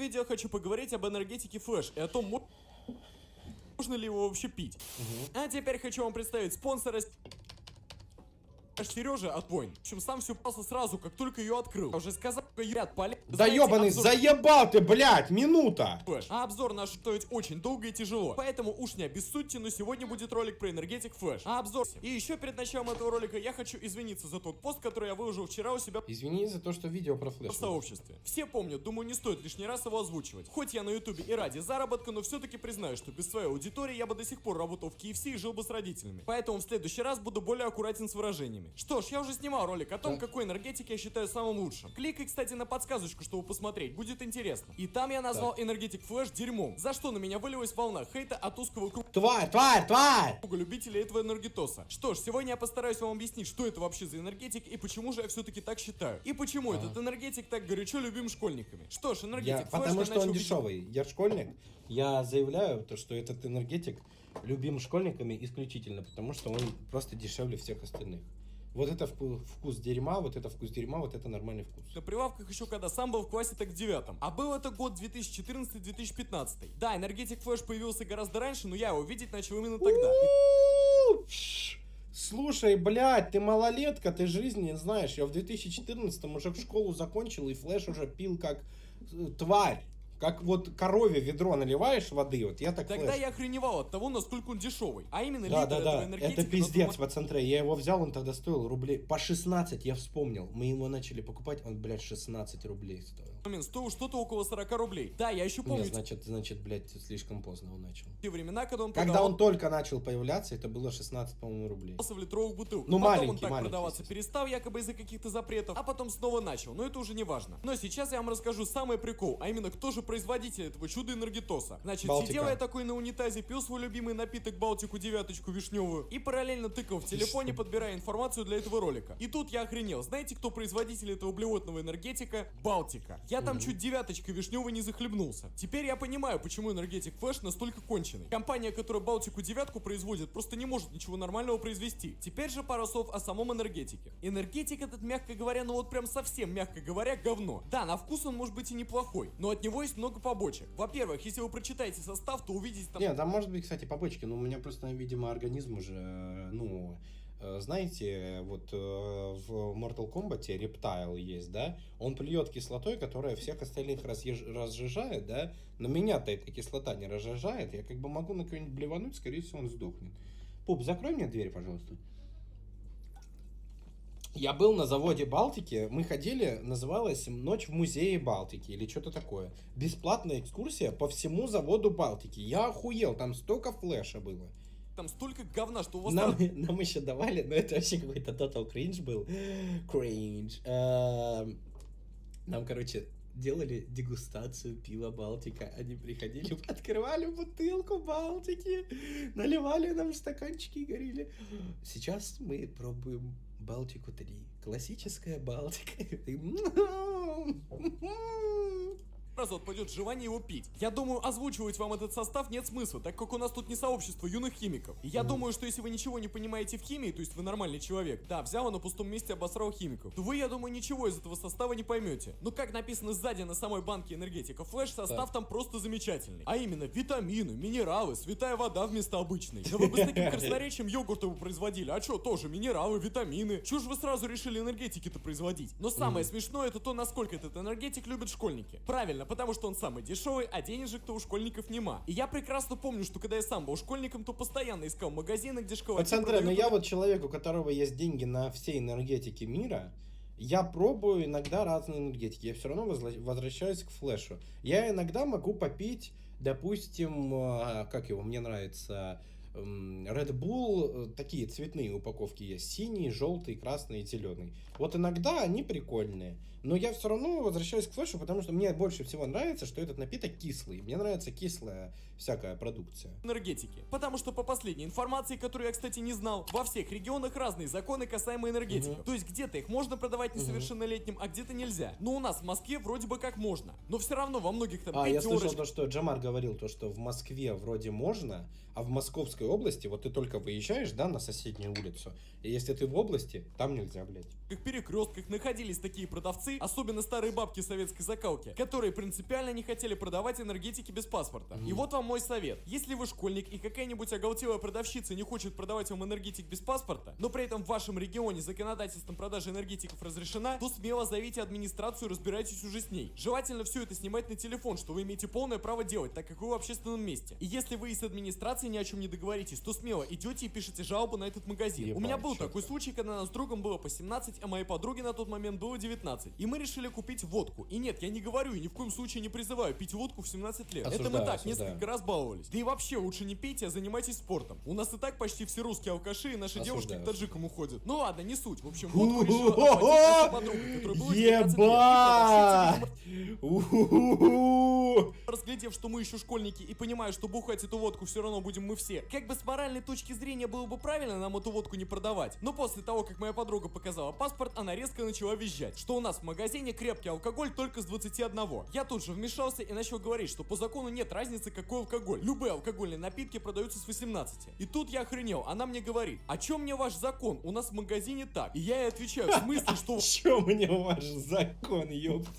видео я хочу поговорить об энергетике Flash и о том, можно ли его вообще пить. А теперь хочу вам представить спонсора. Сережа от Войн. В общем, сам все пался сразу, как только ее открыл. Я уже сказал, что ряд полез. Да ебаный, заебал ты, блядь, минута! А обзор наш стоит очень долго и тяжело. Поэтому уж не обессудьте, но сегодня будет ролик про энергетик Flash. А обзор. И еще перед началом этого ролика я хочу извиниться за тот пост, который я выложил вчера у себя Извини за то, что видео про Flash в сообществе. Все помнят, думаю, не стоит лишний раз его озвучивать. Хоть я на ютубе и ради заработка, но все-таки признаю, что без своей аудитории я бы до сих пор работал в KFC и жил бы с родителями. Поэтому в следующий раз буду более аккуратен с выражениями. Что ж, я уже снимал ролик о том, какой энергетик я считаю самым лучшим. Кликай, кстати, на подсказочку, чтобы посмотреть, будет интересно. И там я назвал энергетик Flash дерьмом, за что на меня вылилась волна хейта от узкого круга Тварь! любителей этого энергетоса. Что ж, сегодня я постараюсь вам объяснить, что это вообще за энергетик и почему же я все-таки так считаю. И почему этот энергетик так горячо любим школьниками. Что ж, энергетик Flash Потому что он начал дешевый. Я школьник, я заявляю, то, что этот энергетик любим школьниками исключительно, потому что он просто дешевле всех остальных. Вот это вкус дерьма, вот это вкус дерьма, вот это нормальный вкус. На прилавках еще когда сам был в классе, так в 9. А был это год 2014-2015. Да, энергетик Flash появился гораздо раньше, но я его видеть начал именно тогда. Слушай, блядь, ты малолетка, ты жизни не знаешь. Я в 2014 уже в школу закончил, и Flash уже пил как тварь. Как вот корове ведро наливаешь воды, вот я так Тогда Flash. я охреневал от того, насколько он дешевый. А именно Да, литр да, этого да, энергетика. это пиздец, пацаны. Я его взял, он тогда стоил рублей по 16, я вспомнил. Мы его начали покупать, он, блядь, 16 рублей стоил. Момент стоил что-то около 40 рублей. Да, я еще помню. Нет, значит, блядь, слишком поздно он начал. Те времена, когда он Когда он только начал появляться, это было 16, по-моему, рублей. в литровых бутылках. Ну, Потом маленький, он так маленький, продаваться перестал, якобы из-за каких-то запретов, а потом снова начал. Но это уже не важно. Но сейчас я вам расскажу самый прикол, а именно кто же производитель этого чуда энергетоса. Значит, Балтика. сидел я такой на унитазе, пил свой любимый напиток Балтику 9 вишневую и параллельно тыкал в телефоне, подбирая информацию для этого ролика. И тут я охренел. Знаете, кто производитель этого блевотного энергетика? Балтика. Я там чуть 9 вишневой не захлебнулся. Теперь я понимаю, почему энергетик Flash настолько конченый. Компания, которая Балтику 9 производит, просто не может ничего нормального произвести. Теперь же пару слов о самом энергетике. Энергетик этот, мягко говоря, ну вот прям совсем, мягко говоря, говно. Да, на вкус он может быть и неплохой, но от него есть много побочек. Во-первых, если вы прочитаете состав, то увидите там... Нет, там может быть, кстати, побочки, но у меня просто, видимо, организм уже, знаете, вот в Mortal Kombat Reptile есть, да, он плюет кислотой, которая всех остальных разжижает, да, но меня-то эта кислота не разжижает, я как бы могу на кого-нибудь блевануть, скорее всего, он сдохнет. Пуп, закрой мне дверь, пожалуйста. Я был на заводе Балтики, мы ходили, называлась «Ночь в музее Балтики» или что-то такое. Бесплатная экскурсия по всему заводу Балтики. Я охуел, там столько флеша было. Там столько говна, что у вас... Нам еще давали, но это вообще какой-то total cringe был. Cringe. Нам, короче, делали дегустацию пива Балтика. Они приходили, открывали бутылку Балтики, наливали нам стаканчики и говорили: сейчас мы пробуем Балтику 3. Классическая Балтика. Сразу отпадет желание его пить. Я думаю, озвучивать вам этот состав нет смысла, так как у нас тут не сообщество юных химиков. И я думаю, что если вы ничего не понимаете в химии, то есть вы нормальный человек, да, взял и на пустом месте обосрал химиков, то вы, я думаю, ничего из этого состава не поймете. Но как написано сзади на самой банке энергетика Flash, состав там просто замечательный. А именно витамины, минералы, святая вода вместо обычной. Да вы бы с таким красноречием йогурты бы производили. А что, тоже минералы, витамины. Чего же вы сразу решили энергетики-то производить? Но самое смешное это то, насколько этот энергетик любят школьники. Правильно, потому что он самый дешевый, а денежек-то у школьников нема. И я прекрасно помню, что когда я сам был школьником, то постоянно искал магазины, где школа... Пацаны, но я вот человек, у которого есть деньги на все энергетики мира, я пробую иногда разные энергетики, я все равно возвращаюсь к Флэшу. Я иногда могу попить, допустим, как его, мне нравится... Red Bull, такие цветные упаковки есть, синий, желтый, красный и зеленый. Вот иногда они прикольные, но я все равно возвращаюсь к Флэшу, потому что мне больше всего нравится, что этот напиток кислый. Мне нравится кислая всякая продукция. Энергетики. Потому что по последней информации, которую я, кстати, не знал, во всех регионах разные законы касаемо энергетиков. То есть где-то их можно продавать несовершеннолетним, а где-то нельзя. Но у нас в Москве вроде бы как можно. Но все равно во многих там я слышал то, что Джамар говорил, то, что в Москве вроде можно, а в Московской Московской области, вот ты только выезжаешь, да, на соседнюю улицу, и если ты в области, там нельзя, блядь. Перекрестках находились такие продавцы, особенно старые бабки советской закалки, которые принципиально не хотели продавать энергетики без паспорта. И вот вам мой совет. Если вы школьник и какая-нибудь оголтелая продавщица не хочет продавать вам энергетик без паспорта, но при этом в вашем регионе законодательством продажа энергетиков разрешена, то смело зовите администрацию и разбирайтесь уже с ней. Желательно все это снимать на телефон, что вы имеете полное право делать, так как вы в общественном месте. И если вы с администрацией ни о чем не договоритесь, то смело идете и пишите жалобу на этот магазин. У меня был такой случай, когда нас с другом было по 17, а моей подруге на тот момент было 19. И мы решили купить водку. И нет, я не говорю и ни в коем случае не призываю пить водку в 17 лет. Это мы так, несколько раз баловались. Да и вообще лучше не пейте, а занимайтесь спортом. У нас и так почти все русские алкаши, и наши девушки к таджикам уходят. Ну ладно, не суть. В общем, водку решила оплатить наша подруга, которая была 19 лет. Разглядев, что мы еще школьники и понимая, что бухать эту водку все равно будем мы все, как бы с моральной точки зрения было бы правильно нам эту водку не продавать. Но после того, как моя подруга показала паспорт, она резко начала визжать, что у нас в магазине крепкий алкоголь только с 21. Я тут же вмешался и начал говорить, что по закону нет разницы, какой алкоголь. Любые алкогольные напитки продаются с 18. И тут я охренел, она мне говорит: о чем мне ваш закон? У нас в магазине так. И я ей отвечаю, в смысле, что... Чё мне ваш закон, ёпт?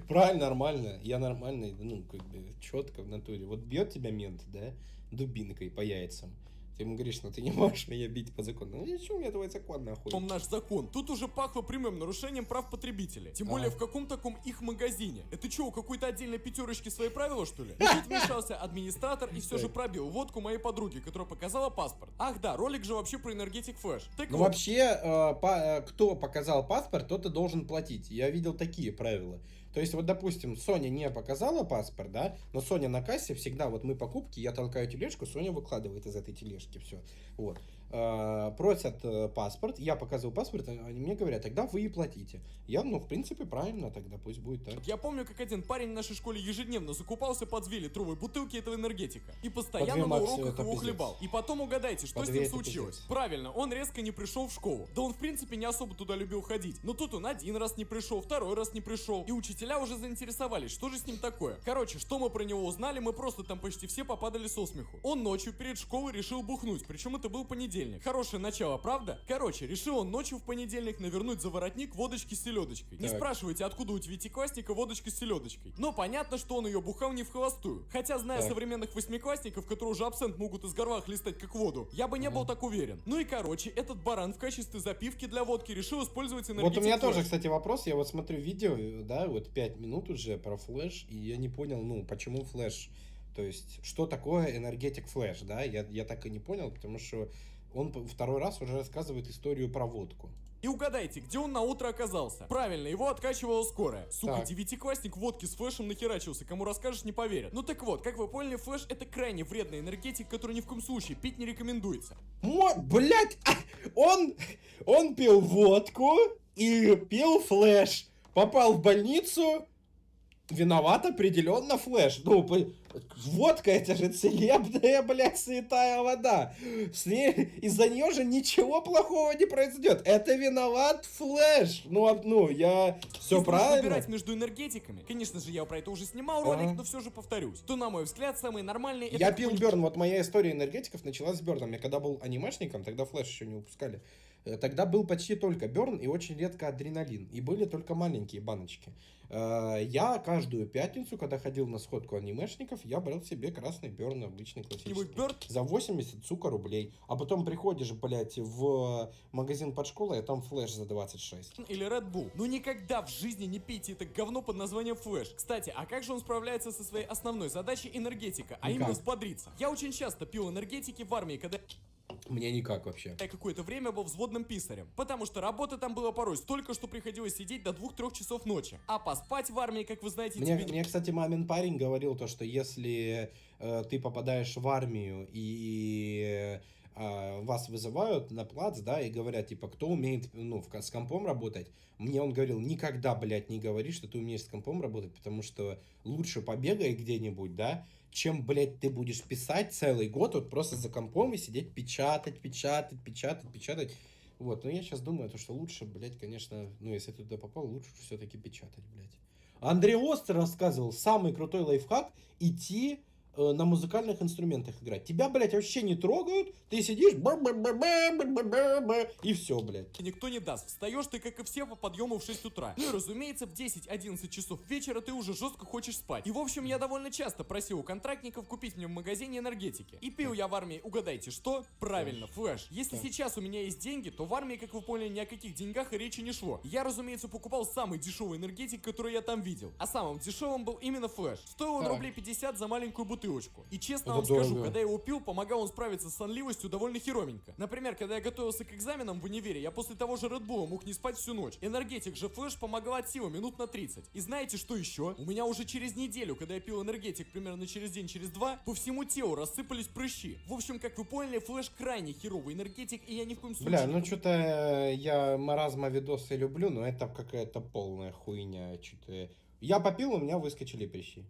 Правильно, нормально. Я нормальный, ну, как бы, четко в натуре. Вот бьет тебя мент, да, дубинкой по яйцам. Ты ему говоришь, ну ты не можешь меня бить по закону. Ну и что мне твой закон нахуй? Наш закон. Тут уже пахло прямым нарушением прав потребителей. Тем более в каком таком их магазине. Это что, у какой-то отдельной пятерочки свои правила, что ли? И тут вмешался администратор и все же пробил водку моей подруги, которая показала паспорт. Ах да, ролик же вообще про энергетик флэш. Так ну вот. Вообще, кто показал паспорт, тот и должен платить. Я видел такие правила. То есть, вот, допустим, Соня не показала паспорт, да, но Соня на кассе всегда, вот мы покупки, я толкаю тележку, Соня выкладывает из этой тележки все. Вот. Просят паспорт, я показываю паспорт, они мне говорят, тогда вы и платите. Я, ну, в принципе, правильно, тогда пусть будет так. Я помню, как один парень в нашей школе ежедневно закупался по 2-литровой бутылки этого энергетика и постоянно на уроках его хлебал. И потом угадайте, что с ним случилось. Правильно, он резко не пришел в школу. Да он, в принципе, не особо туда любил ходить. Но тут он один раз не пришел, второй раз не пришел. И учителя уже заинтересовались, что же с ним такое. Короче, что мы про него узнали, мы просто там почти все попадали со смеху. Он ночью перед школой решил бухнуть, причем это был понедельник. Хорошее начало, правда? Короче, решил он ночью в понедельник навернуть за воротник водочки с селедочкой. Не спрашивайте, откуда у девятиклассника водочка с селедочкой. Но понятно, что он ее бухал не в холостую. Хотя, зная современных восьмиклассников, которые уже абсент могут из горла хлестать как воду, я бы не был так уверен. Ну и короче, этот баран в качестве запивки для водки решил использовать энергетик. Вот у меня тоже, кстати, вопрос. Я вот смотрю видео, да, вот 5 минут уже про флэш, и я не понял, ну, почему флэш. То есть, что такое энергетик флэш, да? Я так и не понял, потому что он второй раз уже рассказывает историю про водку. И угадайте, где он на утро оказался? Правильно, его откачивала скорая. Сука, девятиклассник водки с флэшем нахерачился, кому расскажешь, не поверят. Ну так вот, как вы поняли, флэш это крайне вредный энергетик, который ни в коем случае пить не рекомендуется. Блять, он пил водку и пил флэш. Попал в больницу, виноват определенно флэш. Ну, водка, это же целебная, блядь, святая вода. С ней, из-за нее же ничего плохого не произойдет. Это виноват флэш. Я все правильно. Выбирать между энергетиками. Конечно же, я про это уже снимал ролик, но все же повторюсь. То, на мой взгляд, самый нормальный... Я пил Бёрн. Вот моя история энергетиков началась с Бёрном. Я когда был анимешником, тогда флэш еще не выпускали. Тогда был почти только Бёрн и очень редко адреналин. И были только маленькие баночки. Я каждую пятницу, когда ходил на сходку анимешников, я брал себе красный Бёрн, обычный классический. За 80, сука, рублей. А потом приходишь, блядь, в магазин под школой, а там флэш за 26. Или Red Bull. Ну никогда в жизни не пейте это говно под названием флэш. Кстати, а как же он справляется со своей основной задачей энергетика, а именно взбодриться? Я очень часто пил энергетики в армии, когда... Мне никак вообще. Я какое-то время был взводным писарем, потому что работы там было порой столько, что приходилось сидеть до 2-3 часов ночи. А поспать в армии, как вы знаете, мне, кстати, мамин парень говорил то, что если ты попадаешь в армию и вас вызывают на плац, да, и говорят, типа, кто умеет, с компом работать, мне он говорил, никогда, блядь, не говори, что ты умеешь с компом работать, потому что лучше побегай где-нибудь, да, чем, блядь, ты будешь писать целый год вот просто за компом и сидеть печатать. Вот, но я сейчас думаю, что лучше, блядь, конечно, если ты туда попал, лучше все-таки печатать, блядь. Андрей Остер рассказывал, самый крутой лайфхак идти на музыкальных инструментах играть. Тебя, блядь, вообще не трогают, ты сидишь, и все, блядь. Никто не даст. Встаешь ты, как и все, по подъему в 6 утра. Ну и, разумеется, в 10-11 часов вечера ты уже жестко хочешь спать. И, в общем, я довольно часто просил у контрактников купить мне в магазине энергетики. И пил я в армии, угадайте, что? Правильно, флэш. Если сейчас у меня есть деньги, то в армии, как вы поняли, ни о каких деньгах и речи не шло. Я, разумеется, покупал самый дешевый энергетик, который я там видел. А самым дешевым был именно флэш. Стоил он Так. рублей 50 за маленькую бутылочку. И честно Это вам скажу, дорого. когда я его пил, помогал он справиться с сонливостью довольно хероменько. Например, когда я готовился к экзаменам в универе, я после того же Red Bull мог не спать всю ночь. Энергетик же флэш помогал от силы минут на 30. И знаете, что еще? У меня уже через неделю, когда я пил энергетик примерно через день, через два, по всему телу рассыпались прыщи. В общем, как вы поняли, флэш крайне херовый энергетик, и я ни в коем случае... Бля, ну что-то я маразма видосы люблю, но это какая-то полная хуйня. Что-то я попил, у меня выскочили прыщи.